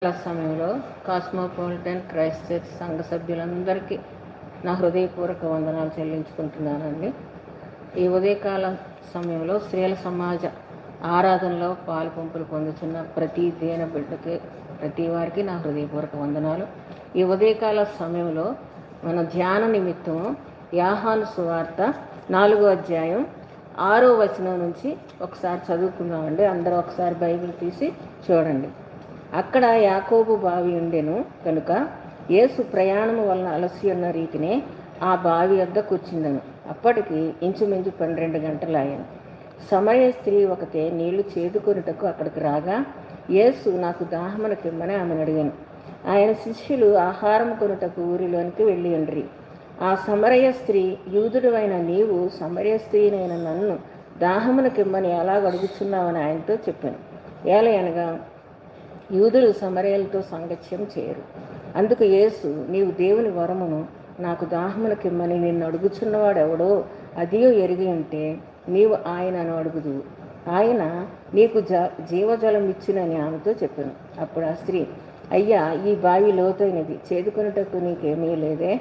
సమయంలో cosmopolitan Christ church సంఘ సభ్యులందరికీ నా హృదయపూర్వక వందనాలు చెల్లించుకుంటున్నానండి. ఈ ఉదయకాల సమయంలో స్త్రీల సమాజ ఆరాధనలో పాలు పంపులు పొందుతున్న ప్రతి దీన బిడ్డకి, ప్రతి వారికి నా హృదయపూర్వక వందనాలు. ఈ ఉదయకాల సమయంలో మన ధ్యాన నిమిత్తం యోహాను సువార్త 4వ అధ్యాయం 6వ వచనం నుంచి ఒకసారి చదువుకుందామండి. అందరూ ఒకసారి బైబిల్ తీసి చూడండి. అక్కడ యాకోబు బావి ఉండెను కనుక యేసు ప్రయాణము వలన అలసి ఉన్న రీతినే ఆ బావి వద్ద కూర్చుందను. అప్పటికి ఇంచుమించు 12 గంటలాయను. సమరయ స్త్రీ ఒకతే నీళ్లు చేదుకొనుటకు అక్కడికి రాగా యేసు నాకు దాహమునకిమ్మని ఆమెను అడిగాను. ఆయన శిష్యులు ఆహారం కొనుటకు ఊరిలోనికి వెళ్ళి ఉండ్రి. ఆ సమరయ స్త్రీ, యూదుడు అయిన నీవు సమరయ స్త్రీనైన నన్ను దాహమునకిమ్మని ఎలా అడుగుచున్నావని ఆయనతో చెప్పాను. ఏలయనగా యూదులు సమరయలతో సాంగత్యం చేయరు. అందుకు యేసు, నీవు దేవుని వరమును నాకు దాహమునకిమ్మని నిన్ను అడుగుచున్నవాడు ఎవడో అదియో ఎరిగి ఉంటే నీవు ఆయనను అడుగుదు, ఆయన నీకు జీవజలం ఇచ్చునని ఆమెతో చెప్పాను. అప్పుడు ఆ స్త్రీ, అయ్యా, ఈ బావి లోతైనది, చేదుకొనుటకు నీకేమీ లేదే.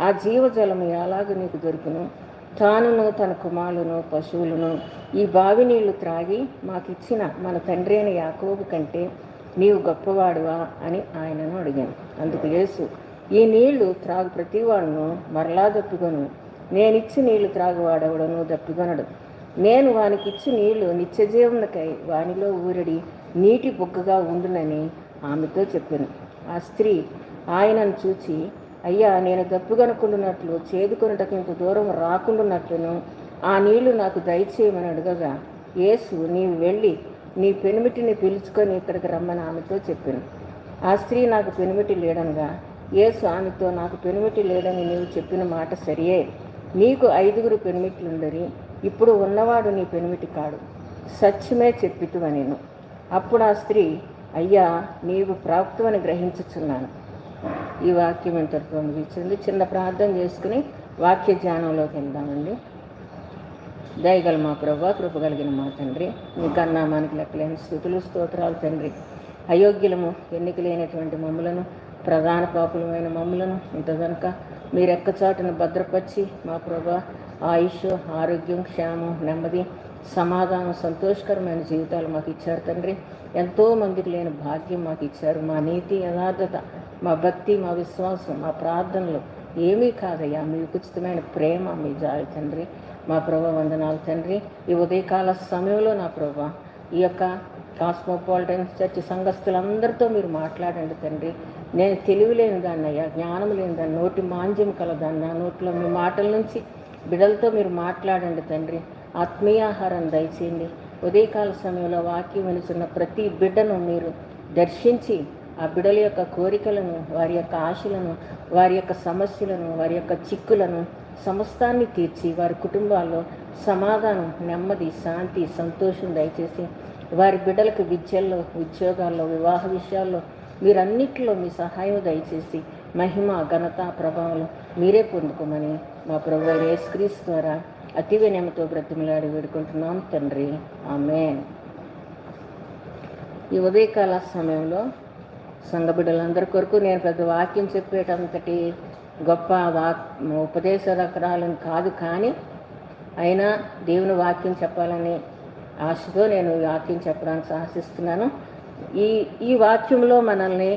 ఆ జీవజలము ఎలాగ నీకు దొరుకును? తానును తన కుమారులను పశువులను ఈ బావి నీళ్లు త్రాగి మాకిచ్చిన మన తండ్రి అయిన యాకోబు కంటే నీవు గొప్పవాడువా అని ఆయనను అడిగాను. అందుకు యేసు, ఈ నీళ్లు త్రాగు ప్రతివాడును మరలా దప్పికొను, నేనిచ్చి నీళ్లు త్రాగువాడెవడను దప్పికొనడు. నేను వానికిచ్చి నీళ్లు నిత్యజీవమునకై వానిలో ఊరడి నీటి బుగ్గగా ఉండునని ఆమెతో చెప్పాను. ఆ స్త్రీ ఆయనను చూచి, అయ్యా, నేను దప్పికొనుకుంటున్నట్లు చేదుకొనుటకు ఇంత దూరం రాకుండానట్లును ఆ నీళ్లు నాకు దయచేయమని అడగగా యేసు, నీవు వెళ్ళి నీ పెనిమిటిని పిలుచుకొని ఇక్కడికి రమ్మని ఆమెతో చెప్పాను. ఆ స్త్రీ, నాకు పెనిమిటి లేడనగా యేసు ఆమెతో, నాకు పెనిమిటి లేడని నీవు చెప్పిన మాట సరియే. నీకు 5 పెనిమిట్లుండరి, ఇప్పుడు ఉన్నవాడు నీ పెనిమిటి కాడు, సత్యమే చెప్పితువనెను. అప్పుడు ఆ స్త్రీ, అయ్యా, నీవు ప్రాప్తమని గ్రహించుచున్నాను. ఈ వాక్యం ఇంతటితో ముగించింది. చిన్న ప్రార్థన చేసుకుని వాక్య ధ్యానంలోకి వెళ్దామండి. దయగల మా ప్రభువా, కృప కలిగిన మా తండ్రి, మీ కన్నామానికి లెక్కలేని స్తుతులు స్తోత్రాలు తండ్రి. అయోగ్యులము, ఎన్నిక లేనటువంటి మమ్ములను, ప్రధాన పాపులమైన మమ్ములను ఇంత కనుక మీరెక్కచాటును భద్రపరిచి మా ప్రభువా ఆయుష్, ఆరోగ్యం, క్షేమం, నెమ్మది, సమాధానం, సంతోషకరమైన జీవితాలు మాకు ఇచ్చారు తండ్రి. ఎంతోమందికి లేని భాగ్యం మాకు ఇచ్చారు. మా నీతి, యథార్థత, మా భక్తి, మా విశ్వాసం, మా ప్రార్థనలు ఏమీ కాదయ్యా, మీ ఉచితమైన ప్రేమ, మీ జాలి తండ్రి. మా ప్రభా వందనాలు తండ్రి. ఈ ఉదయకాల సమయంలో నా ప్రభా ఈ యొక్క కాస్మోపాలిటన్ చర్చ్ సంఘస్థులందరితో మీరు మాట్లాడండి తండ్రి. నేను తెలివి లేని దాన్ని అయ్యా, జ్ఞానం లేని దాన్ని, నోటి మాంద్యం కలదాన్ని, నా నోట్లో మీ మాటల నుంచి బిడ్డలతో మీరు మాట్లాడండి తండ్రి. ఆత్మీయాహారం దయచేయండి. ఉదయకాల సమయంలో వాక్యం వినుచున్న ప్రతి బిడ్డను మీరు దర్శించి ఆ బిడ్డల యొక్క కోరికలను, వారి యొక్క ఆశలను, వారి యొక్క సమస్యలను, వారి యొక్క చిక్కులను సమస్తాన్ని తీర్చి వారి కుటుంబాల్లో సమాధానం, నెమ్మది, శాంతి, సంతోషం దయచేసి వారి బిడ్డలకు విద్యల్లో, ఉద్యోగాల్లో, వివాహ విషయాల్లో మీరన్నిటిలో మీ సహాయం దయచేసి మహిమ, ఘనత, ప్రభావాలు మీరే పొందుకోమని మా ప్రభువైన యేసుక్రీస్తు ద్వారా అతి వినయంతో బ్రతిమలాడి వేడుకుంటున్నాం తండ్రి. ఆమేన్. ఈ ఉదయకాల సమయంలో సంఘ బిడ్డలందరి కొరకు నేను పెద్ద వాక్యం చెప్పేటంతటి గొప్ప ఉపదేశకరాలను కాదు, కానీ అయినా దేవుని వాక్యం చెప్పాలని ఆశతో నేను ఈ వాక్యం చెప్పడానికి సాహసిస్తున్నాను. ఈ వాక్యంలో మనల్ని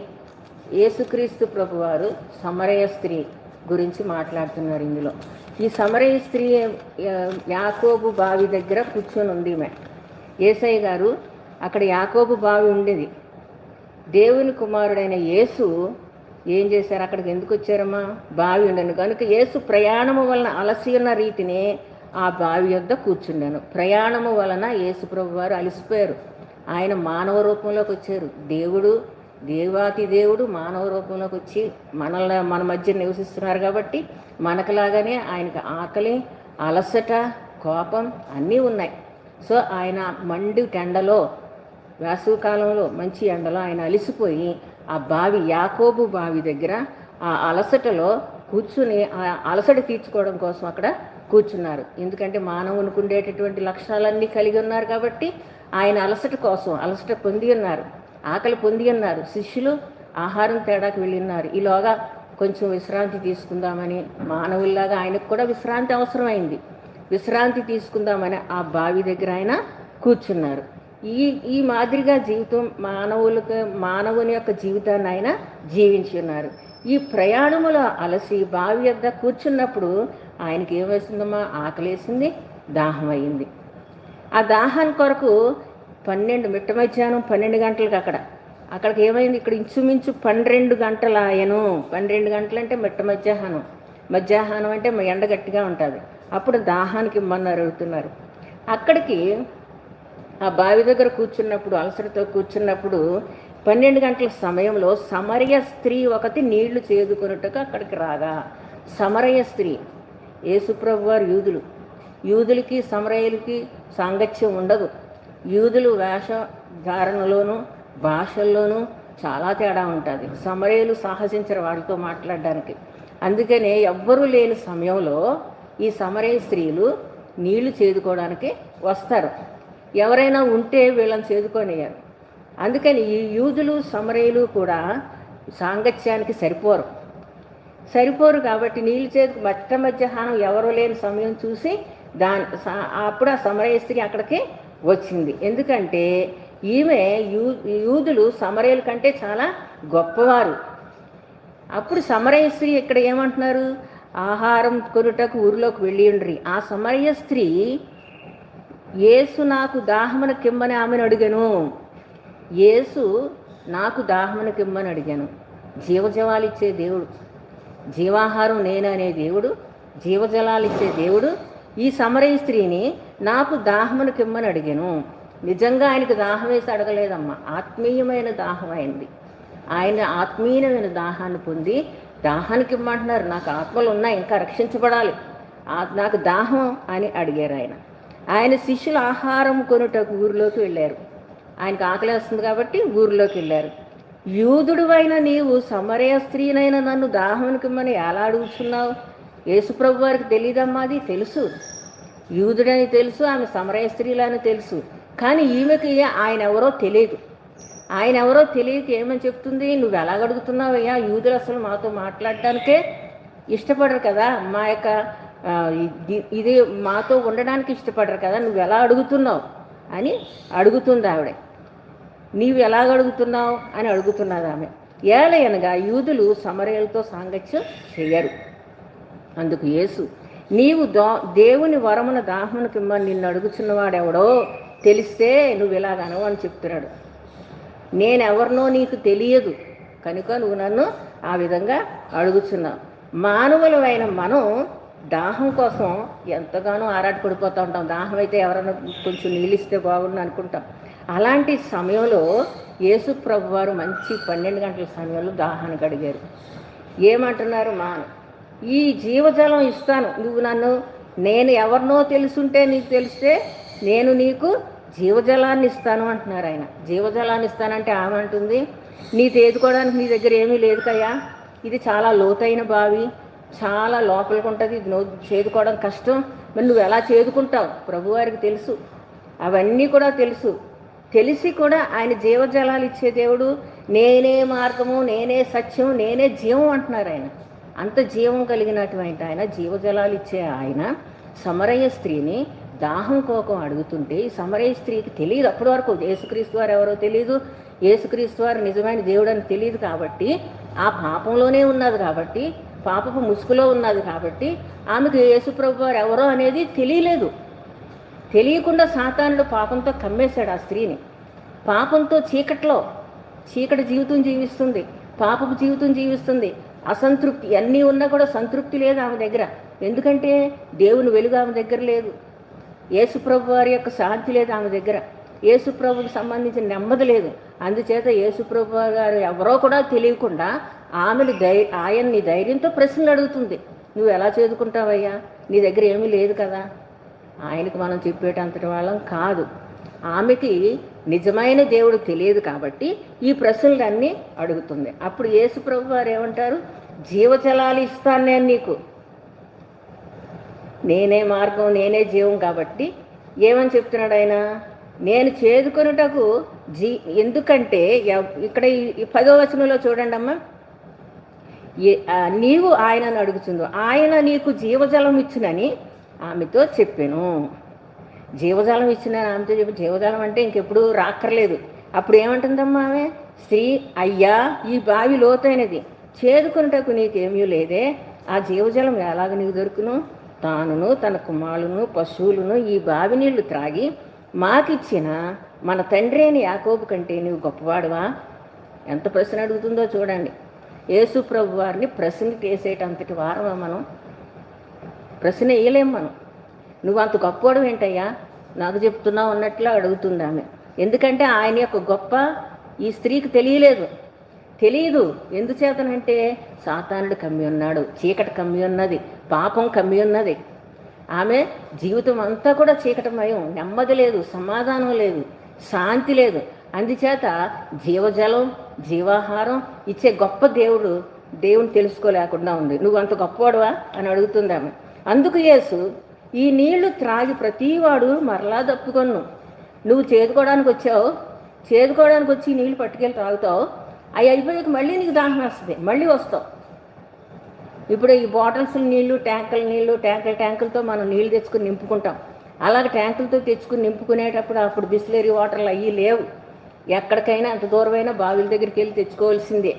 యేసుక్రీస్తు ప్రభువారు సమరయ స్త్రీ గురించి మాట్లాడుతున్నారు. ఇందులో ఈ సమరయ స్త్రీ యాకోబు బావి దగ్గర కూర్చొని ఉంది. యేసయ్య గారు అక్కడ యాకోబు బావి ఉండేది. దేవుని కుమారుడైన యేసు ఏం చేశారు? అక్కడికి ఎందుకు వచ్చారమ్మా? బావి ఉండను కనుక యేసు ప్రయాణము వలన అలసి ఉన్న రీతినే ఆ బావి వద్ద కూర్చుండాను. ప్రయాణము వలన యేసు ప్రభు వారు అలసిపోయారు. ఆయన మానవ రూపంలోకి వచ్చారు. దేవాతి దేవుడు మానవ రూపంలోకి వచ్చి మన మధ్య నివసిస్తున్నారు కాబట్టి మనకులాగానే ఆయనకు ఆకలి, అలసట, కోపం అన్నీ ఉన్నాయి. సో ఆయన మండు టెండలో, వేసవికాలంలో మంచి ఎండలో ఆయన అలసిపోయి ఆ బావి, యాకోబు బావి దగ్గర ఆ అలసటలో కూర్చుని ఆ అలసట తీర్చుకోవడం కోసం అక్కడ కూర్చున్నారు. ఎందుకంటే మానవునికి ఉండేటటువంటి లక్షణాలన్నీ కలిగి ఉన్నారు కాబట్టి ఆయన అలసట కోసం అలసట పొంది ఉన్నారు. ఆకలి పొంది ఉన్నారు. శిష్యులు ఆహారం తేడాకి వెళ్ళిన్నారు. ఈలోగా కొంచెం విశ్రాంతి తీసుకుందామని, మానవుల్లాగా ఆయనకు కూడా విశ్రాంతి అవసరమైంది. విశ్రాంతి తీసుకుందామని ఆ బావి దగ్గర ఆయన కూర్చున్నారు. ఈ ఈ మాదిరిగా జీవితం మానవుని యొక్క జీవితాన్ని ఆయన జీవించి ఉన్నారు. ఈ ప్రయాణములో అలసి బావి వద్ద కూర్చున్నప్పుడు ఆయనకి ఏమేసిందమ్మా? ఆకలేసింది, దాహం అయింది. ఆ దాహాన్ని కొరకు మిట్ట మధ్యాహ్నం 12 గంటలకు అక్కడికి ఏమైంది? ఇక్కడ ఇంచుమించు 12 గంటలు ఆయను. 12 గంటలు అంటే మిట్ట మధ్యాహ్నం అంటే ఎండ గట్టిగా ఉంటుంది. అప్పుడు దాహానికి ఇమ్మన్నారు, అడుగుతున్నారు. అక్కడికి ఆ బావి దగ్గర కూర్చున్నప్పుడు, అలసటతో కూర్చున్నప్పుడు 12 గంటల సమయంలో సమరయ స్త్రీ ఒకటి నీళ్లు చేదుకొనుటకు అక్కడికి రాగా, సమరయ స్త్రీ యేసుప్రభు వారు యూదులకి సమరయులకి సాంగత్యం ఉండదు. యూదులు వేషధారణలోనూ భాషల్లోనూ చాలా తేడా ఉంటుంది. సమరయులు సాహసించరు వాళ్ళతో మాట్లాడడానికి. అందుకనే ఎవ్వరూ లేని సమయంలో ఈ సమరయ స్త్రీలు నీళ్లు చేదుకోవడానికి వస్తారు. ఎవరైనా ఉంటే వీళ్ళని చేదుకొనియారు. అందుకని ఈ యూదులు సమరయులు కూడా సాంగత్యానికి సరిపోరు కాబట్టి నీళ్ళు చేతికి మధ్యాహ్నం ఎవరూ లేని సమయం చూసి అప్పుడు ఆ సమరయ స్త్రీ అక్కడికి వచ్చింది. ఎందుకంటే ఈమె యూదులు సమరయుల కంటే చాలా గొప్పవారు. అప్పుడు సమరయ స్త్రీ ఇక్కడ ఏమంటున్నారు? ఆహారం కొనుటకు ఊరిలోకి వెళ్ళి ఉండ్రి. ఆ సమరయ స్త్రీ యేసు నాకు దాహమును కిమ్మని ఆమెను అడిగాను. యేసు నాకు దాహమును కిమ్మని అడిగాను. జీవజలాలిచ్చే దేవుడు, జీవాహారం నేననే దేవుడు, జీవజలాలిచ్చే దేవుడు ఈ సమరయ స్త్రీని నాకు దాహమును కిమ్మని అడిగాను. నిజంగా ఆయనకు దాహం వేసి అడగలేదమ్మా, ఆత్మీయమైన దాహం అయింది. ఆయన ఆత్మీయమైన దాహాన్ని పొంది దాహానికి ఇమ్మంటున్నారు. నాకు ఆత్మలు ఉన్నాయి, ఇంకా రక్షించబడాలి, నాకు దాహం అని అడిగారు. ఆయన శిష్యులు ఆహారం కొనుటకు ఊరిలోకి వెళ్ళారు. ఆయనకు ఆకలేస్తుంది కాబట్టి ఊరిలోకి వెళ్ళారు. యూదుడు అయిన నీవు సమరయ స్త్రీనైనా నన్ను దాహమునికిమ్మని ఎలా అడుగుతున్నావు? యేసుప్రభు వారికి తెలియదమ్మా, అది తెలుసు. యూదుడని తెలుసు, ఆమె సమరయ స్త్రీలని తెలుసు. కానీ ఈమెకి ఆయన ఎవరో తెలియక ఏమని చెప్తుంది? నువ్వు ఎలా అడుగుతున్నావయ్యా? యూదులు అసలు మాతో మాట్లాడటానికే ఇష్టపడరు కదా, మా యొక్క ఇది మాతో ఉండడానికి ఇష్టపడరు కదా, నువ్వు ఎలా అడుగుతున్నావు అని అడుగుతుంది ఆవిడ. నీవు ఎలాగ అడుగుతున్నావు అని అడుగుతున్నది ఆమె. ఏలయనగా యూదులు సమరయులతో సాంగత్యం చెయ్యరు. అందుకు యేసు, నీవు దేవుని వరమున దాహమును కిమ్మని నిన్ను అడుగుతున్నవాడెవడో తెలిస్తే నువ్వు ఇలాగనవు అని చెప్తున్నాడు. నేనెవరినో నీకు తెలియదు కనుక నువ్వు నన్ను ఆ విధంగా అడుగుతున్నావు. మానవులమైన మనం దాహం కోసం ఎంతగానో ఆరాటపడిపోతూ ఉంటాం. దాహం అయితే ఎవరైనా కొంచెం నీళ్ళు ఇస్తే బాగుండు అనుకుంటాం. అలాంటి సమయంలో యేసు ప్రభు వారు మంచి 12 గంటల సమయంలో దాహానికి అడిగారు. ఏమంటున్నారు? ఈ జీవజలం ఇస్తాను, నువ్వు నేను ఎవరినో తెలుసుంటే నీకు తెలిస్తే నేను నీకు జీవజలాన్ని ఇస్తాను అంటున్నారు ఆయన. జీవజలాన్ని ఇస్తానంటే ఆమె అంటుంది, నీ తేదుకోవడానికి నీ దగ్గర ఏమీ లేదు కయ్యా, ఇది చాలా లోతైన బావి, చాలా లోపలికి ఉంటుంది, ఇది నువ్వు చేదుకోవడం కష్టం, మరి నువ్వు ఎలా చేదుకుంటావు? ప్రభువారికి తెలుసు, అవన్నీ కూడా తెలిసి కూడా ఆయన జీవజలాలు ఇచ్చే దేవుడు, నేనే మార్గము, నేనే సత్యం, నేనే జీవం అంటున్నారు ఆయన. అంత జీవం కలిగినటువంటి ఆయన, జీవజలాలు ఇచ్చే ఆయన సమరయ స్త్రీని దాహం కోపం అడుగుతుంటే ఈ సమరయ స్త్రీకి తెలియదు. అప్పటి వరకు యేసుక్రీస్తు వారు ఎవరో తెలియదు, యేసుక్రీస్తు వారు నిజమైన దేవుడు అని తెలియదు. కాబట్టి ఆ పాపంలోనే ఉన్నది, కాబట్టి పాపపు ముసుగులో ఉన్నది, కాబట్టి ఆమెకు యేసుప్రభు వారు ఎవరో అనేది తెలియలేదు. తెలియకుండా సాతానుడు పాపంతో కమ్మేశాడు ఆ స్త్రీని. పాపంతో చీకటి జీవితం జీవిస్తుంది, పాపపు జీవితం జీవిస్తుంది. అసంతృప్తి అన్నీ ఉన్నా కూడా సంతృప్తి లేదు ఆమె దగ్గర. ఎందుకంటే దేవుని వెలుగు ఆమె దగ్గర లేదు, యేసుప్రభు వారి యొక్క శాంతి లేదు ఆమె దగ్గర, యేసుప్రభుకి సంబంధించిన నెమ్మది లేదు. అందుచేత యేసుప్రభు గారు ఎవరో కూడా తెలియకుండా ఆయన్ని ధైర్యంతో ప్రశ్నలు అడుగుతుంది. నువ్వు ఎలా చదువుకుంటావయ్యా, నీ దగ్గర ఏమీ లేదు కదా. ఆయనకు మనం చెప్పేటంతటి వాళ్ళం కాదు. ఆమెకి నిజమైన దేవుడు తెలియదు కాబట్టి ఈ ప్రశ్నలన్నీ అడుగుతుంది. అప్పుడు యేసుప్రభు వారు ఏమంటారు? జీవజలాలు ఇస్తాను నేను నీకు, నేనే మార్గం, నేనే జీవం. కాబట్టి ఏమని చెప్తున్నాడు ఆయన? నేను చేదుకొనుటకు జీ ఎందుకంటే ఇక్కడ ఈ 10వ వచనంలో చూడండి అమ్మా, నీవు ఆయనను అడుగుతుందో ఆయన నీకు జీవజలం ఇచ్చునని ఆమెతో చెప్పాను. జీవజలం ఇచ్చిన ఆమెతో చెప్పి, జీవజలం అంటే ఇంకెప్పుడు రాక్కర్లేదు. అప్పుడు ఏమంటుందమ్మా ఆమె, స్త్రీ, అయ్యా ఈ బావి లోతైనది, చేదుకొనుటకు నీకేమీ లేదే, ఆ జీవజలం ఎలాగ నీకు దొరుకును? తానును తన కుమారులను పశువులను ఈ బావి నీళ్లు త్రాగి మాకిచ్చిన మన తండ్రి అయిన యాకోబు కంటే నువ్వు గొప్పవాడువా? ఎంత ప్రశ్న అడుగుతుందో చూడండి. యేసు ప్రభు వారిని ప్రశ్నకి వేసేటంతటి వారమా మనం? ప్రశ్న వేయలేం మనం. నువ్వు అంత గొప్పవాడు ఏంటయ్యా నాకు చెప్తున్నావు అన్నట్లు అడుగుతుంది ఆమె. ఎందుకంటే ఆయన యొక్క గొప్ప ఈ స్త్రీకి తెలియదు. ఎందుచేతనంటే సాతానుడు కమ్మి ఉన్నాడు, చీకటి కమ్మి ఉన్నది, పాపం కమ్మి ఉన్నది. ఆమె జీవితం అంతా కూడా చీకటమయం, నెమ్మది లేదు, సమాధానం లేదు, శాంతి లేదు. అందుచేత జీవజలం, జీవాహారం ఇచ్చే గొప్ప దేవుని తెలుసుకోలేకుండా ఉంది. నువ్వు అంత గొప్పవాడువా అని అడుగుతుంది ఆమె. అందుకు యేసు, ఈ నీళ్లు త్రాగి ప్రతివాడు మరలా దప్పుకొను. నువ్వు చేదుకోవడానికి వచ్చి ఈ నీళ్లు పట్టుకెళ్ళి త్రాగుతావు, అవి అయిపోయాక మళ్ళీ నీకు దాహం వస్తుంది, మళ్ళీ వస్తావు. ఇప్పుడు ఈ బాటిల్స్ నీళ్లు, ట్యాంకులతో మనం నీళ్లు తెచ్చుకుని నింపుకుంటాం. అలాగే ట్యాంకులతో తెచ్చుకుని నింపుకునేటప్పుడు అప్పుడు బిస్లరీ వాటర్లు అవి లేవు. ఎక్కడికైనా అంత దూరమైనా బావిల దగ్గరికి వెళ్ళి తెచ్చుకోవాల్సిందే.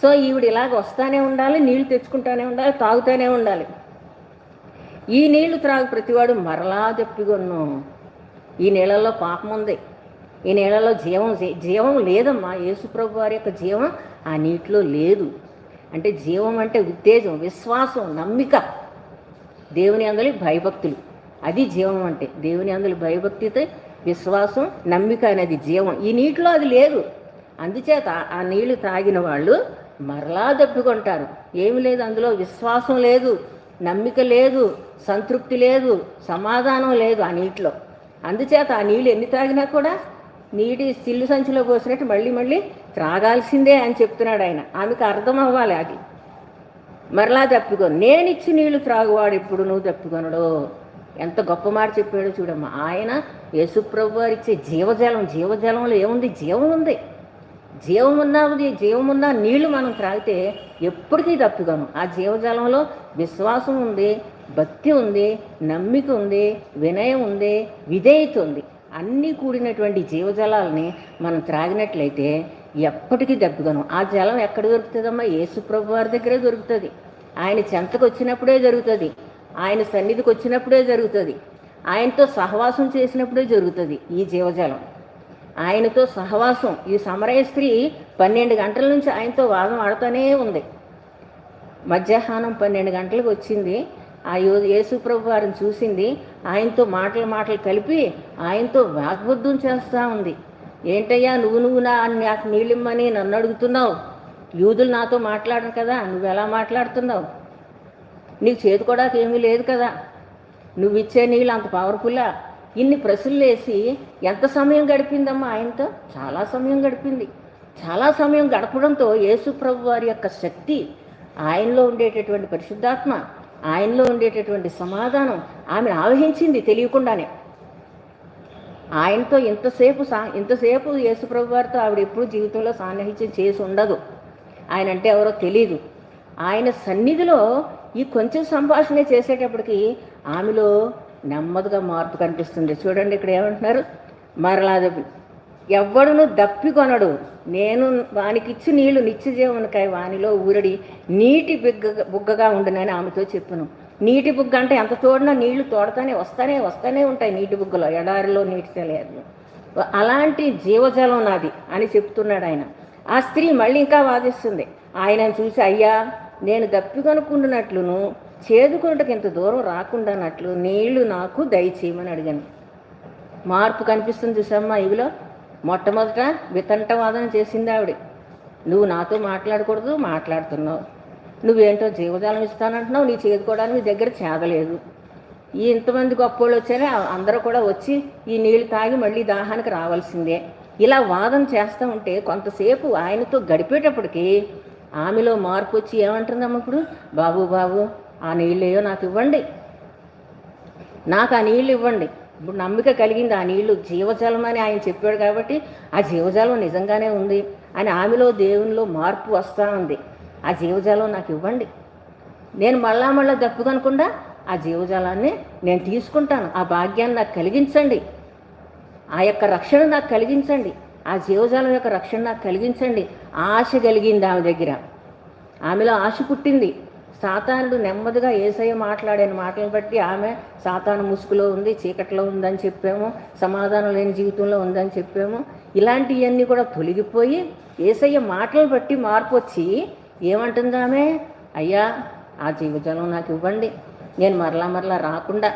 సో ఈవిడ ఇలాగ వస్తానే ఉండాలి, నీళ్లు తెచ్చుకుంటానే ఉండాలి, తాగుతూనే ఉండాలి. ఈ నీళ్లు త్రాగు ప్రతివాడు మరలా దప్పికొను. ఈ నీళ్ళల్లో పాపం ఉంది, ఈ నీళ్ళలో జీవం లేదమ్మా. యేసుప్రభు వారి యొక్క జీవం ఆ నీటిలో లేదు. అంటే జీవం అంటే ఉత్తేజం, విశ్వాసం, నమ్మిక, దేవుని అందలి భయభక్తులు, అది జీవం అంటే. దేవుని అందలి భయభక్తితో విశ్వాసం, నమ్మిక అనేది జీవం. ఈ నీటిలో అది లేదు. అందుచేత ఆ నీళ్లు తాగిన వాళ్ళు మరలా దప్పికొంటారు. ఏమి లేదు అందులో, విశ్వాసం లేదు, నమ్మిక లేదు, సంతృప్తి లేదు, సమాధానం లేదు ఆ నీటిలో. అందుచేత ఆ నీళ్ళు ఎన్ని తాగినా కూడా నీటి సిల్లు సంచిలో పోసినట్టు మళ్ళీ త్రాగాల్సిందే అని చెప్తున్నాడు ఆయన. ఆమెకు అర్థం అవ్వాలి అది. మరలా తప్పికొను, నేనిచ్చి నీళ్లు త్రాగువాడు ఇప్పుడు నువ్వు తప్పికొనడు. ఎంత గొప్ప మాట చెప్పాడో చూడమ్మా. ఆయన యేసుప్రభు వారు ఇచ్చే జీవజలంలో ఏముంది? జీవం ఉంది. జీవమున్న నీళ్లు మనం త్రాగితే ఎప్పటికీ తప్పికొను. ఆ జీవజలంలో విశ్వాసం ఉంది, భక్తి ఉంది, నమ్మిక ఉంది, వినయం ఉంది, విధేయత ఉంది. అన్నీ కూడినటువంటి జీవజలాలని మనం త్రాగినట్లయితే ఎప్పటికీ దప్పికొను. ఆ జలం ఎక్కడ దొరుకుతుందమ్మా? యేసుప్రభు వారి దగ్గరే దొరుకుతుంది. ఆయన చెంతకు వచ్చినప్పుడే జరుగుతుంది, ఆయన సన్నిధికి వచ్చినప్పుడే జరుగుతుంది, ఆయనతో సహవాసం చేసినప్పుడే జరుగుతుంది ఈ జీవజలం. ఆయనతో సహవాసం, ఈ సమరయ స్త్రీ 12 గంటల నుంచి ఆయనతో వాదం ఆడుతూనే ఉంది. మధ్యాహ్నం 12 గంటలకు వచ్చింది. ఆ యేసుప్రభు వారిని చూసింది, ఆయనతో మాటలు కలిపి ఆయనతో వాగ్బుద్ధం చేస్తూ ఉంది. ఏంటయ్యా నువ్వు నాకు నీళ్ళిమ్మని నన్ను అడుగుతున్నావు? యూదులు నాతో మాట్లాడరు కదా, నువ్వు ఎలా మాట్లాడుతున్నావు? నీకు చేతుకోవడానికి ఏమీ లేదు కదా, నువ్వు ఇచ్చే నీళ్ళు అంత పవర్ఫుల్లా? ఇన్ని ప్రశ్నలు వేసి ఎంత సమయం గడిపిందమ్మా ఆయనతో? చాలా సమయం గడిపింది. చాలా సమయం గడపడంతో యేసుప్రభు వారి యొక్క శక్తి, ఆయనలో ఉండేటటువంటి పరిశుద్ధాత్మ, ఆయనలో ఉండేటటువంటి సమాధానం ఆమెను ఆవహించింది తెలియకుండానే. ఆయనతో ఇంతసేపు యేసుప్రభు వారితో ఆవిడ ఎప్పుడు జీవితంలో సాన్నిహిత్యం చేసి ఉండదు. ఆయన అంటే ఎవరో తెలీదు. ఆయన సన్నిధిలో ఈ కొంచెం సంభాషణ చేసేటప్పటికి ఆమెలో నెమ్మదిగా మార్పు కనిపిస్తుంది. చూడండి ఇక్కడ ఏమంటున్నారు, మరలా ఎవ్వడును దప్పికొనడు, నేను వానికిచ్చి నీళ్లు నిత్యజీవనకాయ వానిలో ఊరడి నీటి బుగ్గగా ఉండునని ఆమెతో చెప్పును. నీటి బుగ్గ అంటే ఎంత తోడినా నీళ్లు వస్తానే ఉంటాయి నీటి బుగ్గలో, ఎడారిలో నీటి తెలియదు. అలాంటి జీవజలం నాది అని చెప్తున్నాడు ఆయన. ఆ స్త్రీ మళ్ళీ ఇంకా వాదిస్తుంది. ఆయన చూసి, అయ్యా నేను దప్పికొనుకుంటున్నట్లును చేదుకొనుటకు ఇంత దూరం రాకుండానట్లు నీళ్లు నాకు దయచేయమని అడిగాను. మార్పు కనిపిస్తుంది చూసమ్మా. ఇవిలో మొట్టమొదట వితంటవాదన చేసింది ఆవిడ. నువ్వు నాతో మాట్లాడకూడదు, మాట్లాడుతున్నావు. నువ్వేంటో జీవజాలం ఇస్తానంటున్నావు, నీ చేదుకోవడానికి దగ్గర చేదలేదు. ఇంతమంది గొప్పోళ్ళు వచ్చారే, అందరూ కూడా వచ్చి ఈ నీళ్లు తాగి మళ్ళీ దాహానికి రావాల్సిందే. ఇలా వాదన చేస్తూ ఉంటే కొంతసేపు ఆయనతో గడిపేటప్పటికి ఆమెలో మార్పు వచ్చి ఏమంటుందమ్మ ఇప్పుడు, బాబు ఆ నీళ్ళేయో నాకు ఇవ్వండి, నాకు ఆ నీళ్ళు ఇవ్వండి, ఇప్పుడు నమ్మిక కలిగింది. ఆ నీళ్లు జీవజలం అని ఆయన చెప్పాడు కాబట్టి ఆ జీవజలం నిజంగానే ఉంది అని ఆమెలో దేవునిలో మార్పు వస్తూ ఉంది. ఆ జీవజలం నాకు ఇవ్వండి, నేను మళ్ళా దప్పుదనకుండా ఆ జీవజలాన్ని నేను తీసుకుంటాను, ఆ భాగ్యాన్ని నాకు కలిగించండి, ఆ యొక్క రక్షణ నాకు కలిగించండి, ఆ జీవజాలం యొక్క రక్షణ నాకు కలిగించండి. ఆశ కలిగింది ఆమె దగ్గర, ఆమెలో ఆశ పుట్టింది. సాతానుడు నెమ్మదిగా యేసయ్య మాట్లాడిన మాటలను బట్టి ఆమె సాతాను ముసుగులో ఉంది, చీకట్లో ఉందని చెప్పాము, సమాధానం లేని జీవితంలో ఉందని చెప్పాము. ఇలాంటివన్నీ కూడా తొలగిపోయి యేసయ్య మాటలను బట్టి మార్పు వచ్చి ఏమంటుంది ఆమె, అయ్యా ఆ జీవజలం నాకు ఇవ్వండి, నేను మరలా రాకుండా.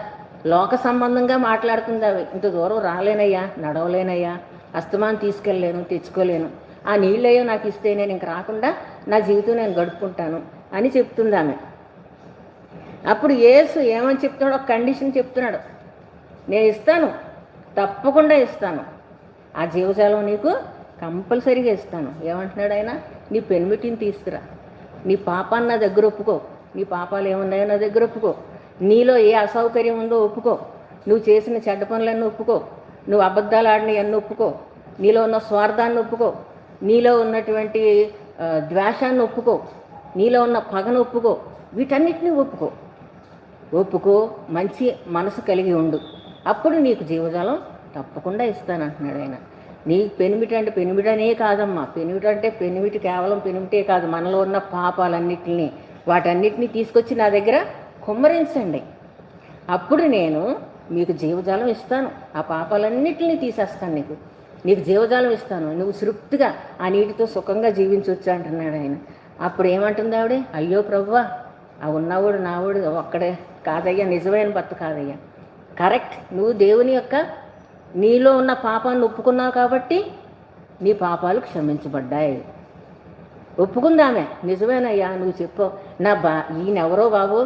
లోక సంబంధంగా మాట్లాడుతుంది అవి, ఇంత దూరం రాలేనయ్యా, నడవలేనయ్యా, అస్తమానం తీసుకెళ్ళలేను, తెచ్చుకోలేను, ఆ నీళ్ళయ్యో నాకు ఇస్తే నేను ఇంక రాకుండా నా జీవితం నేను గడుపుకుంటాను అని చెప్తుంది ఆమె. అప్పుడు యేసు ఏమని చెప్తున్నాడు, ఒక కండిషన్ చెప్తున్నాడు, నేను ఇస్తాను, తప్పకుండా ఇస్తాను, ఆ జీవజాలం నీకు కంపల్సరీగా ఇస్తాను. ఏమంటున్నాడు ఆయన, నీ పెనిమిటిని తీసుకురా, నీ పాపాన్ని నా దగ్గర ఒప్పుకో, నీ పాపాలు ఏమున్నాయో నా దగ్గర ఒప్పుకో, నీలో ఏ అసౌకర్యం ఉందో ఒప్పుకో, నువ్వు చేసిన చెడ్డ పనులన్నీ ఒప్పుకో, నువ్వు అబద్ధాలు ఆడినవన్నీ ఒప్పుకో, నీలో ఉన్న స్వార్థాన్ని ఒప్పుకో, నీలో ఉన్నటువంటి ద్వేషాన్ని ఒప్పుకో, నీలో ఉన్న పగను ఒప్పుకో, వీటన్నిటినీ ఒప్పుకో, మంచి మనసు కలిగి ఉండు, అప్పుడు నీకు జీవజాలం తప్పకుండా ఇస్తానంటున్నాడు ఆయన. నీకు పెనిమిటి అంటే పెనిమిటనే కాదమ్మా, పెనిమిటి అంటే పెనిమిటి కేవలం పెనిమిటే కాదు, మనలో ఉన్న పాపాలన్నిటిని వాటన్నిటినీ తీసుకొచ్చి నా దగ్గర కుమ్మరించండి, అప్పుడు నేను మీకు జీవజాలం ఇస్తాను, ఆ పాపాలన్నిటిని తీసేస్తాను, నీకు జీవజాలం ఇస్తాను, నువ్వు తృప్తిగా ఆ నీటితో సుఖంగా జీవించవచ్చు అంటున్నాడు ఆయన. అప్పుడు ఏమంటుంది ఆవిడ, అయ్యో ప్రభువా, ఆ ఉన్నవాడు నావాడు ఒక్కడే కాదయ్యా, నిజమైన భర్త కాదయ్యా, కరెక్ట్, నువ్వు దేవుని యొక్క నీలో ఉన్న పాపాన్ని ఒప్పుకున్నావు కాబట్టి నీ పాపాలు క్షమించబడ్డాయి. ఒప్పుకుందామే, నిజమేనయ్యా నువ్వు చెప్పు, ఈయనెవరో బాబు,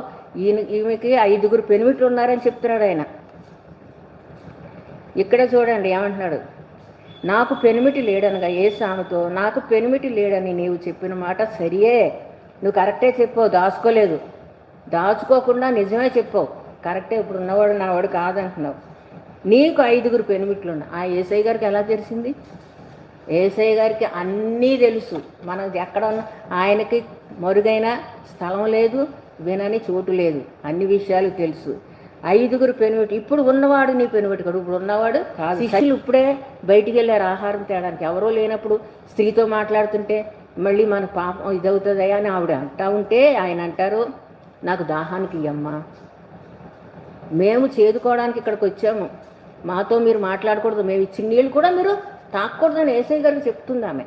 ఈమెకి 5 పెనిమిట్లు ఉన్నారని చెప్తున్నాడు ఆయన. ఇక్కడ చూడండి ఏమంటున్నాడు, నాకు పెనిమిటి లేడనగా యేసు ఆమెతో, నాకు పెనిమిటి లేడని నీవు చెప్పిన మాట సరియే, నువ్వు కరెక్టే చెప్పావు, దాచుకోలేదు, దాచుకోకుండా నిజమే చెప్పావు, కరెక్టే, ఇప్పుడు ఉన్నవాడు నావాడు కాదంటున్నావు, నీకు 5 పెనిమిట్లు ఉన్నాయి. ఆ యేసయ్య గారికి ఎలా తెలిసింది? యేసయ్య గారికి అన్నీ తెలుసు, మనం ఎక్కడ ఉన్న ఆయనకి మరుగైన స్థలం లేదు, వినని చోటు లేదు, అన్ని విషయాలు తెలుసు. 5 పెనిమిటి, ఇప్పుడు ఉన్నవాడు నీ పెనిమిటి కాదు, ఇప్పుడు ఉన్నవాడు కాదు. శిష్యులు ఇప్పుడే బయటికి వెళ్ళారు ఆహారం తేడానికి, ఎవరో లేనప్పుడు స్త్రీతో మాట్లాడుతుంటే మళ్ళీ మన పాపం ఇదవుతుందయ్యా అని ఆవిడ అంటా ఉంటే ఆయన అంటారు, నాకు దాహానికి ఇయ్యమ్మా, మేము చేదుకోవడానికి ఇక్కడికి వచ్చాము, మాతో మీరు మాట్లాడకూడదు, మేము ఇచ్చిన నీళ్ళు కూడా మీరు తాకూడదని యేసయ్య గారికి చెప్తుంది ఆమె.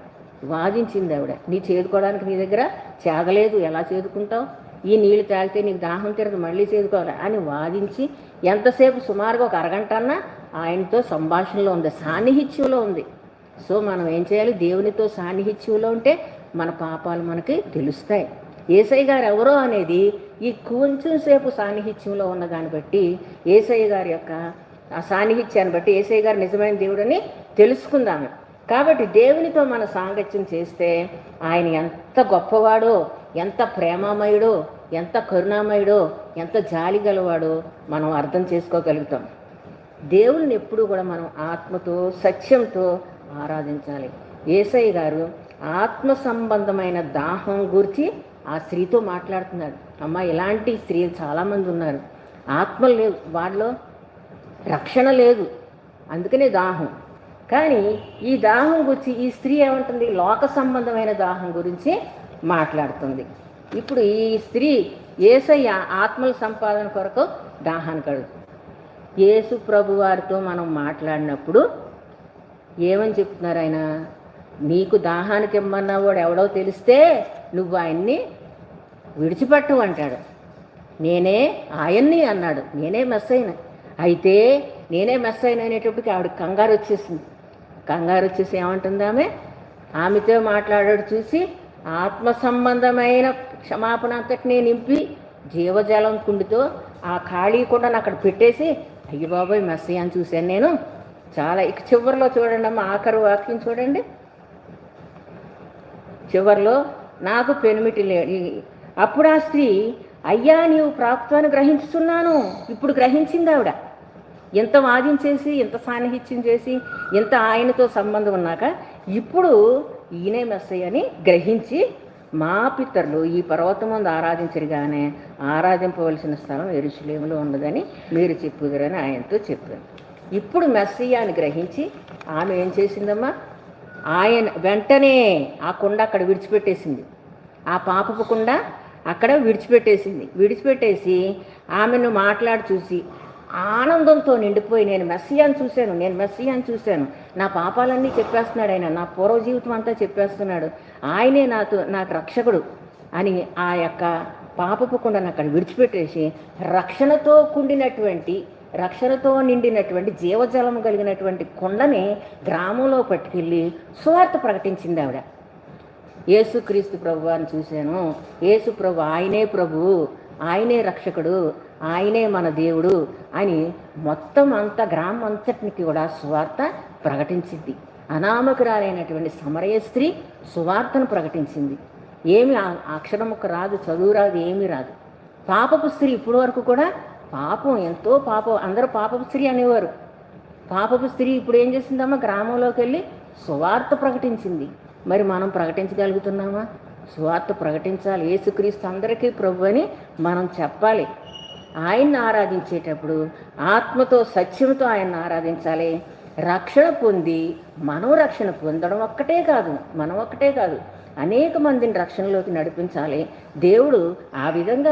వాదించింది ఆవిడ, నీ చేదుకోవడానికి నీ దగ్గర చేదలేదు, ఎలా చేదుకుంటావు, ఈ నీళ్ళు తాగితే నీకు దాహం తిరగదు, మళ్ళీ చేదుకోవాలి అని వాదించి ఎంతసేపు, సుమారుగా ఒక అరగంట అన్నా ఆయనతో సంభాషణలో ఉంది, సాన్నిహిత్యంలో ఉంది. సో మనం ఏం చేయాలి, దేవునితో సాన్నిహిత్యంలో ఉంటే మన పాపాలు మనకి తెలుస్తాయి. యేసయ్య గారు ఎవరో అనేది ఈ కొంచెం సేపు సాన్నిహిత్యంలో ఉన్న దాన్ని బట్టి, యేసయ్య గారి యొక్క ఆ సాన్నిహిత్యాన్ని బట్టి యేసయ్య గారు నిజమైన దేవుడని తెలుసుకుందాము. కాబట్టి దేవునితో మన సాంగత్యం చేస్తే ఆయన ఎంత గొప్పవాడో, ఎంత ప్రేమామయుడో, ఎంత కరుణామయుడో, ఎంత జాలి గలవాడో మనం అర్థం చేసుకోగలుగుతాం. దేవుని ఎప్పుడు కూడా మనం ఆత్మతో సత్యంతో ఆరాధించాలి. యేసయ్య గారు ఆత్మ సంబంధమైన దాహం గురించి ఆ స్త్రీతో మాట్లాడుతున్నాడు. అమ్మ, ఇలాంటి స్త్రీలు చాలామంది ఉన్నారు, ఆత్మ లేవు, వాళ్ళలో రక్షణ లేదు, అందుకనే దాహం. కానీ ఈ దాహం గురించి ఈ స్త్రీ ఏమంటుంది, లోక సంబంధమైన దాహం గురించి మాట్లాడుతుంది. ఇప్పుడు ఈ స్త్రీ యేసయ్య ఆత్మల సంపాదన కొరకు దాహాన్ని కడుగుతుంది. యేసు ప్రభు వారితో మనం మాట్లాడినప్పుడు ఏమని చెప్తున్నారు ఆయన, నీకు దాహానికి ఇమ్మన్నవాడు ఎవడో తెలిస్తే నువ్వు ఆయన్ని విడిచిపెట్టవు అంటాడు. నేనే ఆయన్ని అన్నాడు, నేనే మెస్సయ్యను. అయితే నేనే మెస్సయ్యను అనేటప్పటికి ఆవిడ కంగారు వచ్చేసి ఏమంటుంది ఆమెతో మాట్లాడాడు చూసి ఆత్మ సంబంధమైన క్షమాపణ అంతటినీ నింపి జీవజలం కుండితో ఆ ఖాళీ కూడా అక్కడ పెట్టేసి, అయ్య బాబోయ్ మెస్సయ్య అని చూశాను నేను. చాలా ఇక చివరిలో చూడండి అమ్మ, ఆఖరు వాక్యం చూడండి, చివరిలో నాకు పెనిమిటి లేడు. అప్పుడు ఆ స్త్రీ, అయ్యా నీవు ప్రాప్తాన్ని గ్రహించుతున్నాను, ఇప్పుడు గ్రహించింది ఆవిడ, ఎంత వాదించేసి, ఎంత సాన్నిహిత్యం చేసి, ఎంత ఆయనతో సంబంధం ఉన్నాక ఇప్పుడు ఈయనే మెస్సయ్య అని గ్రహించి, మా పితరులు ఈ పర్వతం ముందు ఆరాధించరుగానే ఆరాధింపవలసిన స్థలం యెరూషలేములో ఉన్నదని మీరు చెప్పుదురని ఆయనతో చెప్పాను. ఇప్పుడు మెస్సయ్య అని గ్రహించి ఆమె ఏం చేసిందమ్మా, ఆయన వెంటనే ఆ కుండ అక్కడ విడిచిపెట్టేసింది. ఆ పాపపు కుండ అక్కడ విడిచిపెట్టేసి ఆమెను మాట్లాడి చూసి ఆనందంతో నిండిపోయి, నేను మెస్సీయాని చూశాను, నా పాపాలన్నీ చెప్పేస్తున్నాడు ఆయన, నా పూర్వ జీవితం అంతా చెప్పేస్తున్నాడు, ఆయనే నాకు రక్షకుడు అని ఆ యొక్క పాపపు కుండను అక్కడ విడిచిపెట్టేసి రక్షణతో నిండినటువంటి జీవజలం కలిగినటువంటి కుండని గ్రామంలో పట్టుకెళ్ళి సువార్త ప్రకటించింది ఆవిడ. యేసుక్రీస్తు ప్రభు అని చూశాను, యేసు ప్రభు ఆయనే ప్రభువు, ఆయనే రక్షకుడు, ఆయనే మన దేవుడు అని మొత్తం అంతా గ్రామం అంతటికి కూడా సువార్త ప్రకటించింది. అనామకురాలైనటువంటి సమరయ స్త్రీ సువార్తను ప్రకటించింది. ఏమి అక్షరముక్క రాదు, చదువు రాదు, ఏమీ రాదు. పాపపు స్త్రీ ఇప్పటి వరకు కూడా ఎంతో పాపం, అందరూ పాపపు స్త్రీ అనేవారు. పాపపు స్త్రీ ఇప్పుడు ఏం చేసిందమ్మా, గ్రామంలోకి వెళ్ళి సువార్త ప్రకటించింది. మరి మనం ప్రకటించగలుగుతున్నామా? సువార్త ప్రకటించాలి. యేసుక్రీస్తు అందరికీ ప్రభు అని మనం చెప్పాలి. ఆయన్ని ఆరాధించేటప్పుడు ఆత్మతో సత్యంతో ఆయన్ని ఆరాధించాలి. రక్షణ పొంది మనం రక్షణ పొందడం ఒక్కటే కాదు, అనేక మందిని రక్షణలోకి నడిపించాలి. దేవుడు ఆ విధంగా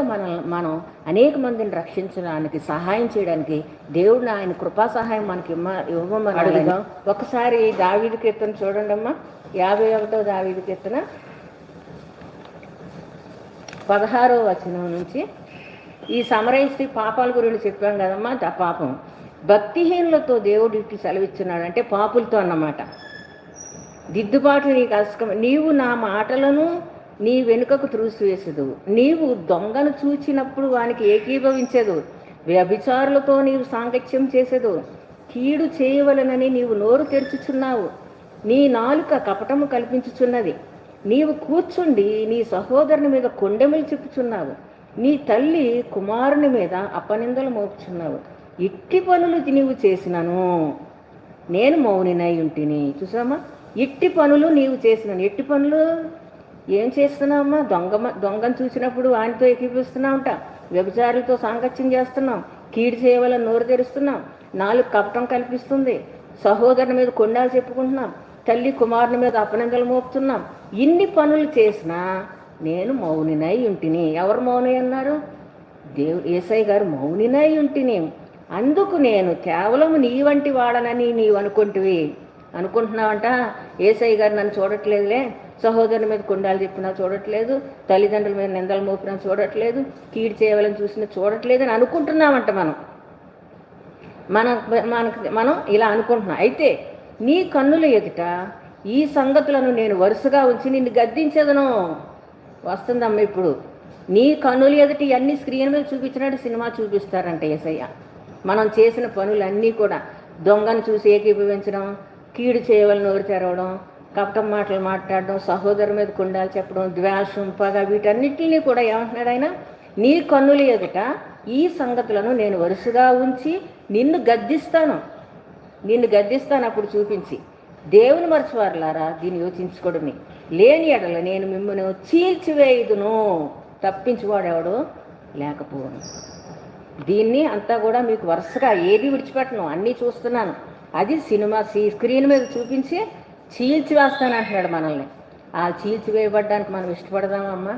మనం అనేక మందిని రక్షించడానికి, సహాయం చేయడానికి దేవుడు ఆయన కృపా సహాయం మనకి ఇవ్వమని అడుగుదాం. ఒకసారి దావీదు కీర్తన చూడండి అమ్మా, 51వ దావీదు కీర్తన 16వ వచనం నుంచి. ఈ సమరయ స్త్రీ పాపాల గురించి చెప్పాం కదమ్మా. ఆ పాపం భక్తిహీనులతో దేవుడు ఇట్టి సెలవిస్తున్నాడు, అంటే పాపులతో అన్నమాట. దిద్దుబాటు నీకు అవసరం, నీవు నా మాటలను నీ వెనుకకు త్రూసివేసదు, నీవు దొంగను చూచినప్పుడు వానికి ఏకీభవించదు, వ్యభిచారులతో నీవు సాంగత్యం చేసేదు, కీడు చేయవలనని నీవు నోరు తెరుచుచున్నావు, నీ నాలుక కపటము కల్పించుచున్నది, నీవు కూర్చుండి నీ సహోదరుని మీద కొండెములు చెప్పుచున్నావు, నీ తల్లి కుమారుని మీద అపనిందలు మోపుచున్నావు, ఇట్టి పనులు నీవు చేసినను నేను మౌనినై ఉంటిని. చూసామా, ఇట్టి పనులు నీవు చేసినాను. ఎట్టి పనులు ఏం చేస్తున్నావమ్మా? దొంగను చూసినప్పుడు ఆయనతో ఏకీపిస్తున్నావుంట, వ్యభిచారులతో సాంగత్యం చేస్తున్నాం, కీడు చేయవలని నోరు తెరుస్తున్నాం, నాలుగు కపటం కల్పిస్తుంది, సహోదరుని మీద కొండాలు చెప్పుకుంటున్నాం, తల్లి కుమారుని మీద అపనిందలు మోపుతున్నాం. ఇన్ని పనులు చేసినా నేను మౌనినై ఉంటిని. ఎవరు మౌని అన్నారు? యేసయ్య గారు మౌనినై ఉంటిని. అందుకు నేను కేవలం నీ వంటి వాడనని నీవు అనుకుంటున్నావంట. యేసయ్య గారు నన్ను చూడట్లేదులే, సహోదరుని మీద కొండాలు చెప్పినా చూడట్లేదు, తల్లిదండ్రుల మీద నిందలు మోపినా చూడట్లేదు, కీడు చేయవాలని చూసినా చూడట్లేదు అని అనుకుంటున్నామంట. మనం ఇలా అనుకుంటున్నాం. అయితే నీ కన్నుల ఎదుట ఈ సంగతులను నేను వరుసగా ఉంచి నిన్ను గద్దించేదను. వస్తుందమ్మ ఇప్పుడు. నీ కన్నుల ఎదుట ఇవన్నీ స్క్రీన్ మీద చూపించినట్టు సినిమా చూపిస్తారంట యేసయ్య. మనం చేసిన పనులన్నీ కూడా దొంగను చూసి ఏకీభవించడం, కీడు చేయవలని నోరు తెరవడం, కపటం మాటలు మాట్లాడడం, సహోదరు మీద కొండాలు చెప్పడం, ద్వేషం, పగ, వీటన్నిటినీ కూడా ఏమంటున్నాడు ఆయన? నీ కన్నుల ఎదుట ఈ సంగతులను నేను వరుసగా ఉంచి నిన్ను గద్దిస్తాను. అప్పుడు చూపించి. దేవుని మరచివారులారా, దీన్ని యోచించుకోవడమే. లేని ఎడల నేను మిమ్మల్ని చీల్చివేయుదును, తప్పించువాడెవడు లేకపోవను. దీన్ని అంతా కూడా మీకు వరుసగా ఏది విడిచిపెట్టను, అన్నీ చూస్తున్నాను. అది సినిమా స్క్రీన్ మీద చూపించి చీల్చివేస్తానంటున్నాడు మనల్ని. ఆ చీల్చివేయబడ్డానికి మనం ఇష్టపడదామమ్మా?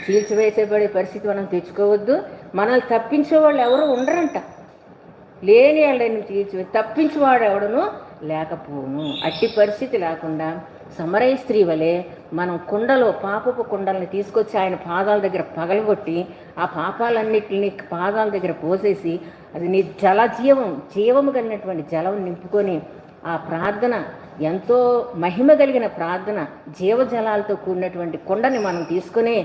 చీల్చివేసేబడే పరిస్థితి మనం తెచ్చుకోవద్దు. మనల్ని తప్పించేవాళ్ళు ఎవరు ఉండరంట. లేని వాళ్ళని తప్పించేవాడు ఎవడను లేకపోను. అట్టి పరిస్థితి లేకుండా సమరయ స్త్రీ వలె మనం పాపపు కుండల్ని తీసుకొచ్చి ఆయన పాదాల దగ్గర పగలగొట్టి ఆ పాపాలన్నిటిని పాదాల దగ్గర పోసేసి అది నీ జీవము కలిగినటువంటి జలం నింపుకొని ఆ ప్రార్థన ఎంతో మహిమ కలిగిన ప్రార్థన, జీవజలాలతో కూడినటువంటి కుండని మనం తీసుకుని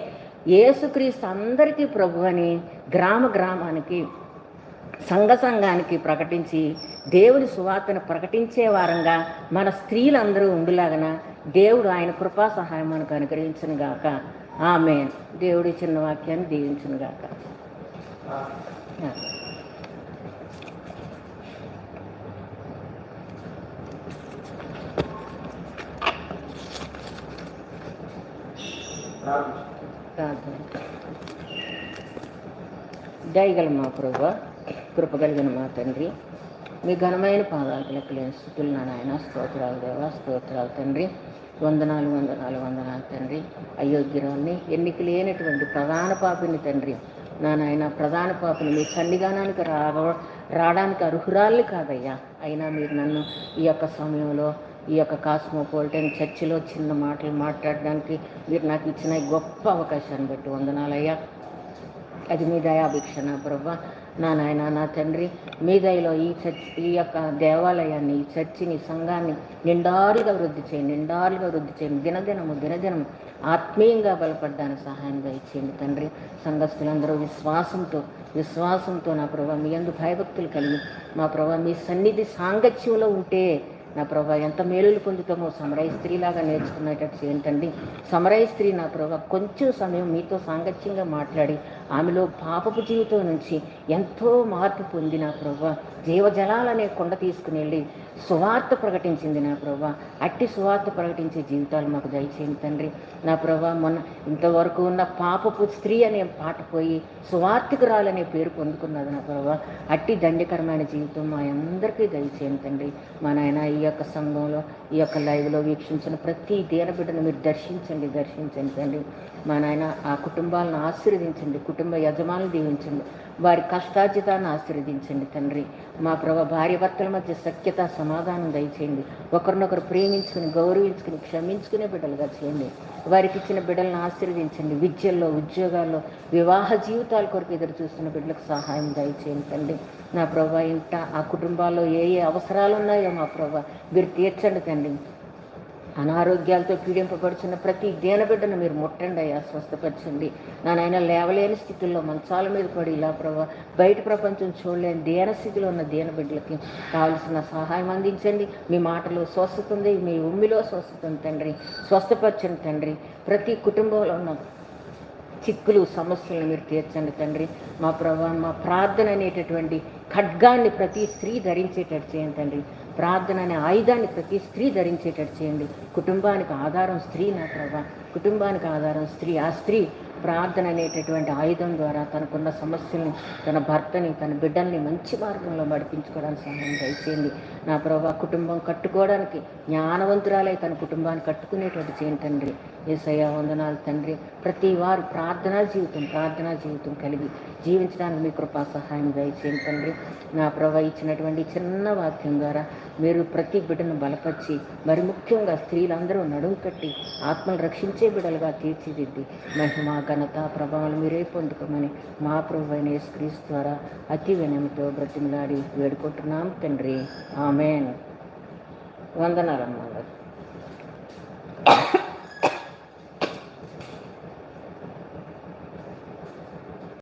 యేసుక్రీస్తు అందరికీ ప్రభు అని గ్రామానికి సంఘానికి ప్రకటించి దేవుని సువార్తను ప్రకటించే వారంగా మన స్త్రీలందరూ ఉండులాగన దేవుడు ఆయన కృపా సహాయం మనకు అనుగ్రహించును గాక. ఆమేన్. దేవుడి చిన్న వాక్యాన్ని దీవించును గాక. ప్రార్థన. దయగల మా ప్రభువా, కృపగలిగిన మా తండ్రి, మీ ఘనమైన పాదాలకు లెక్కలేని స్థుతులు నా నాయన. స్తోత్రాలు దేవా, స్తోత్రాలు తండ్రి. వందనాలు వందనాలు వందనాలు తండ్రి. అయోగ్యురాల్ని, ఎన్నిక లేనటువంటి ప్రధాన పాపిని తండ్రి, నా నాయన ప్రధాన పాపిని మీ సన్నిధానానికి రావడానికి అర్హురాల్ని కాదయ్యా. అయినా మీరు నన్ను ఈ యొక్క సమయంలో ఈ యొక్క కాస్మోపాలిటన్ చర్చిలో చిన్న మాటలు మాట్లాడడానికి మీరు నాకు ఇచ్చిన గొప్ప అవకాశాన్ని బట్టి వందనాలయ్యా. అది మీ దయాభిక్ష నా ప్రభా, నా నాయన, నా తండ్రి. మీ దయలో ఈ యొక్క దేవాలయాన్ని, ఈ చర్చిని, సంఘాన్ని నిండారుగా వృద్ధి చేయండి, నిండారుగా వృద్ధి చేయండి. దినదినము ఆత్మీయంగా బలపడ్డానికి సహాయం దయచేయండి తండ్రి. సంఘస్థులందరూ విశ్వాసంతో నా ప్రభా మీ యందు భయభక్తులు కలిగి మా ప్రభా మీ సన్నిధి సాంగత్యంలో ఉంటే నా ప్రభా ఎంత మేలులు పొందుతామో సమరయ స్త్రీలాగా నేర్చుకునేటట్టు ఏంటండి. సమరయ స్త్రీ నా ప్రభా కొంచెం సమయం మీతో సాంగత్యంగా మాట్లాడి ఆమెలో పాపపు జీవితం నుంచి ఎంతో మార్పు పొంది నా ప్రభా జీవజలాలనే కొండ తీసుకుని వెళ్ళి సువార్త ప్రకటించింది నా ప్రభా. అట్టి సువార్త ప్రకటించే జీవితాలు మాకు దయచేయండి తండ్రి. నా ప్రభా మొన్న ఇంతవరకు ఉన్న పాపపు స్త్రీ అనే పాట పోయి సువార్తికురాలనే పేరు పొందుకున్నది నా ప్రభా. అట్టి దండకరమైన జీవితం మా అందరికీ దయచేయండి తండ్రి. మా నాయన ఈ యొక్క సంఘంలో ఈ యొక్క లైవ్లో వీక్షించిన ప్రతి దీనబిడ్డను మీరు దర్శించండి తండ్రి. మా నాయన ఆ కుటుంబాలను ఆశీర్వదించండి, కుటుంబ యజమానులు దీవించండి, వారి కష్టార్జితాన్ని ఆశీర్వదించండి తండ్రి. మా ప్రభా భార్య భర్తల మధ్య సఖ్యత సమాధానం దయచేయండి. ఒకరినొకరు ప్రేమించుకుని గౌరవించుకుని క్షమించుకునే బిడ్డలుగా చేయండి. వారికి ఇచ్చిన బిడ్డలను ఆశీర్వదించండి. విద్యల్లో, ఉద్యోగాల్లో, వివాహ జీవితాల కొరకు ఎదురు చూస్తున్న బిడ్డలకు సహాయం దయచేయండి తండ్రి. నా ప్రభా ఇంట ఆ కుటుంబాల్లో ఏ అవసరాలు ఉన్నాయో మా ప్రభా మీరు తీర్చండి తండ్రి. అనారోగ్యాలతో పీడింపబడుచున్న ప్రతి దీనబిడ్డను మీరు ముట్టండి అయ్యా, స్వస్థపరచండి. నాయన లేవలేని స్థితుల్లో మంచాల మీద పడి ఇలా ప్రభా బయట ప్రపంచం చూడలేని దీన స్థితిలో ఉన్న దీనబిడ్డలకి కావలసిన సహాయం అందించండి. మీ మాటలో స్వస్థత ఉంది, మీ ఉమ్మిలో స్వస్థత ఉంది తండ్రి. స్వస్థపరచండి తండ్రి. ప్రతి కుటుంబంలో ఉన్న చిక్కులు సమస్యలను మీరు తీర్చండి తండ్రి. మా ప్రభా మా ప్రార్థన అనేటటువంటి ఖడ్గాన్ని ప్రతి స్త్రీ ధరించేటట్టు చేయండి తండ్రి. ప్రార్థన అనే ఆయుధాన్ని ప్రతి స్త్రీ ధరించేటట్టు చేయండి. కుటుంబానికి ఆధారం స్త్రీ నా ప్రభా, కుటుంబానికి ఆధారం స్త్రీ. ఆ స్త్రీ ప్రార్థన అనేటటువంటి ఆయుధం ద్వారా తనకున్న సమస్యల్ని, తన భర్తని, తన బిడ్డల్ని మంచి మార్గంలో నడిపించుకోవడానికి సహాయం దయచేయండి నా ప్రభా. కుటుంబం కట్టుకోవడానికి జ్ఞానవంతురాలై తన కుటుంబాన్ని కట్టుకునేటట్టు చేయండి తండ్రి. యేసయ్య వందనాలు తండ్రి. ప్రతి వారు ప్రార్థనా జీవితం కలిగి జీవించడానికి మీ కృపా సహాయం దయచేయండి తండ్రి. నా ప్రభా ఇచ్చినటువంటి చిన్న వాక్యం ద్వారా మీరు ప్రతి బిడ్డను బలపరిచి, మరి ముఖ్యంగా స్త్రీలందరూ నడుము కట్టి ఆత్మలు రక్షించే బిడ్డలుగా తీర్చిదిద్ది మహిమ ఘనత ప్రభావాలు మీరే పొందుకోమని మా ప్రభు అయిన యేసుక్రీస్తు ద్వారా అతి వినయంతో బ్రతిమలాడి వేడుకుంటున్నాం తండ్రి. ఆమేన్. వందనాలమ్మా.